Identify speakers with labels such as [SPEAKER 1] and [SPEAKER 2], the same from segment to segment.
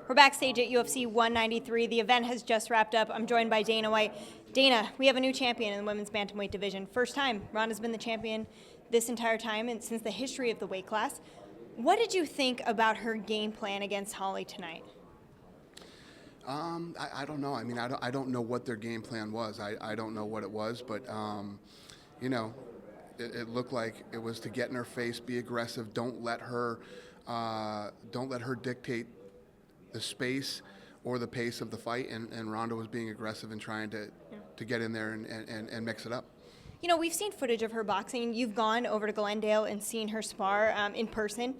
[SPEAKER 1] We're backstage at UFC 193. The event has just wrapped up. I'm joined by Dana White. Dana, we have a new champion in the women's bantamweight division. First time. Ronda's been the champion this entire time and since the history of the weight class. What did you think about her game plan against Holly tonight?
[SPEAKER 2] I don't know. I mean, I don't know what their game plan was. I don't know what it was, but you know, it looked like it was to get in her face, be aggressive. Don't let her dictate the space or the pace of the fight. And Ronda was being aggressive and trying to get in there and mix it up.
[SPEAKER 1] You know, we've seen footage of her boxing. You've gone over to Glendale and seen her spar in person.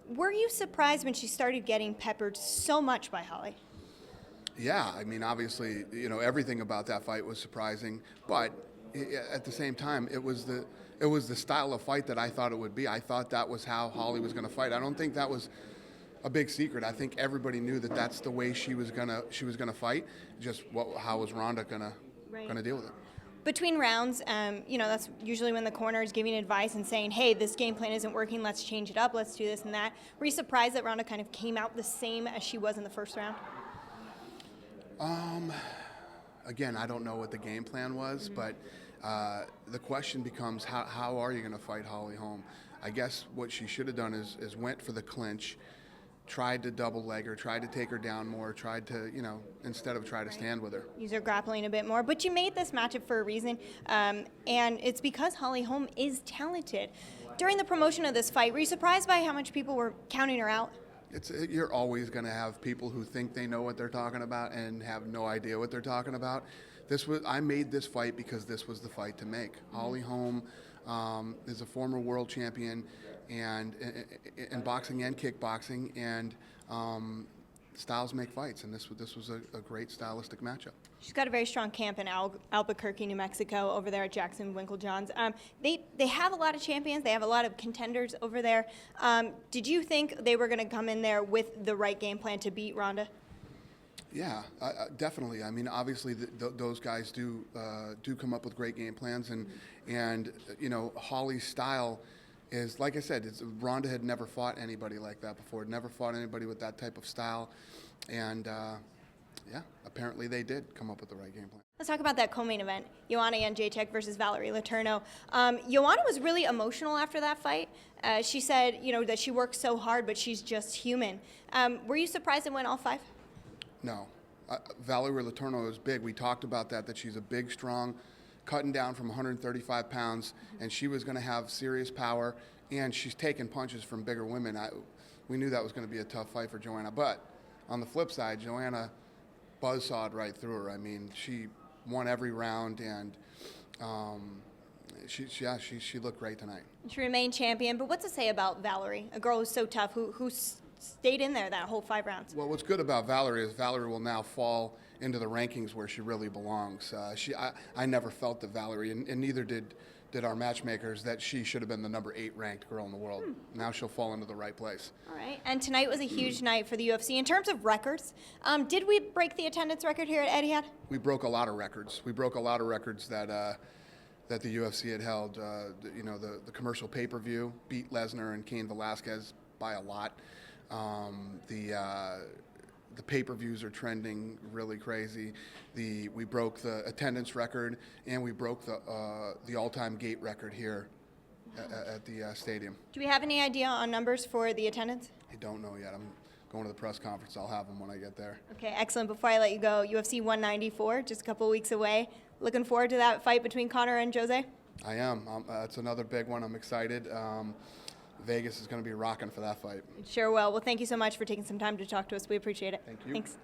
[SPEAKER 1] Were you surprised when she started getting peppered so much by Holly?
[SPEAKER 2] Yeah, I mean, obviously, you know, everything about that fight was surprising, but at the same time, it was the style of fight that I thought it would be. I thought that was how Holly was going to fight. I don't think that was a big secret. I think everybody knew that that's the way she was gonna fight. Just how was Ronda gonna deal with it?
[SPEAKER 1] Between rounds, you know, that's usually when the corner is giving advice and saying, hey, this game plan isn't working, let's change it up, let's do this and that. Were you surprised that Ronda kind of came out the same as she was in the first round?
[SPEAKER 2] Again, I don't know what the game plan was, but the question becomes, how are you going to fight Holly Holm? I guess what she should have done is went for the clinch, tried to double leg her, tried to take her down more, tried to, you know, instead of try to stand with her.
[SPEAKER 1] Use her grappling a bit more. But you made this matchup for a reason, and it's because Holly Holm is talented. During the promotion of this fight, were you surprised by how much people were counting her out?
[SPEAKER 2] You're always going to have people who think they know what they're talking about and have no idea what they're talking about. I made this fight because this was the fight to make. Holly Holm is a former world champion and in boxing and kickboxing, and styles make fights, and this was a great stylistic matchup.
[SPEAKER 1] She's got a very strong camp in Albuquerque, New Mexico, over there at Jackson Winklejohn's. They have a lot of champions. They have a lot of contenders over there. Did you think they were going to come in there with the right game plan to beat Ronda?
[SPEAKER 2] Yeah, definitely. I mean, obviously, those guys do come up with great game plans, and you know, Holly's style is, like I said, Ronda had never fought anybody like that before. Never fought anybody with that type of style, and yeah, apparently they did come up with the right game plan.
[SPEAKER 1] Let's talk about that co-main event, Joanna Jedrzejczyk versus Valerie Letourneau. Joanna was really emotional after that fight. She said, you know, that she works so hard, but she's just human. Were you surprised it went all five?
[SPEAKER 2] No. Valerie Letourneau is big. We talked about that she's a big, strong, cutting down from 135 pounds, and she was going to have serious power, and she's taking punches from bigger women. We knew that was going to be a tough fight for Joanna, but on the flip side, Joanna buzzsawed right through her. I mean, she won every round, and she looked great tonight.
[SPEAKER 1] She remained champion, but what's to say about Valerie, a girl who's so tough, who stayed in there that whole 5 rounds?
[SPEAKER 2] Well, what's good about Valerie is Valerie will now fall into the rankings where she really belongs. I never felt that Valerie, and neither did our matchmakers, that she should have been the number 8 ranked girl in the world. Now she'll fall into the right place.
[SPEAKER 1] All right, and tonight was a huge night for the UFC. In terms of records, did we break the attendance record here at Etihad?
[SPEAKER 2] We broke a lot of records. We broke a lot of records that the UFC had held. You know, the commercial pay-per-view beat Lesnar and Cain Velasquez by a lot. The pay-per-views are trending really crazy. We broke the attendance record, and we broke the all-time gate record here at the stadium.
[SPEAKER 1] Do we have any idea on numbers for the attendance?
[SPEAKER 2] I don't know yet. I'm going to the press conference. I'll have them when I get there.
[SPEAKER 1] Okay, excellent. Before I let you go, UFC 194, just a couple of weeks away. Looking forward to that fight between Conor and Jose?
[SPEAKER 2] I am. It's another big one. I'm excited. Vegas is going to be rocking for that fight.
[SPEAKER 1] Sure will. Well, thank you so much for taking some time to talk to us. We appreciate it.
[SPEAKER 2] Thank you.
[SPEAKER 1] Thanks.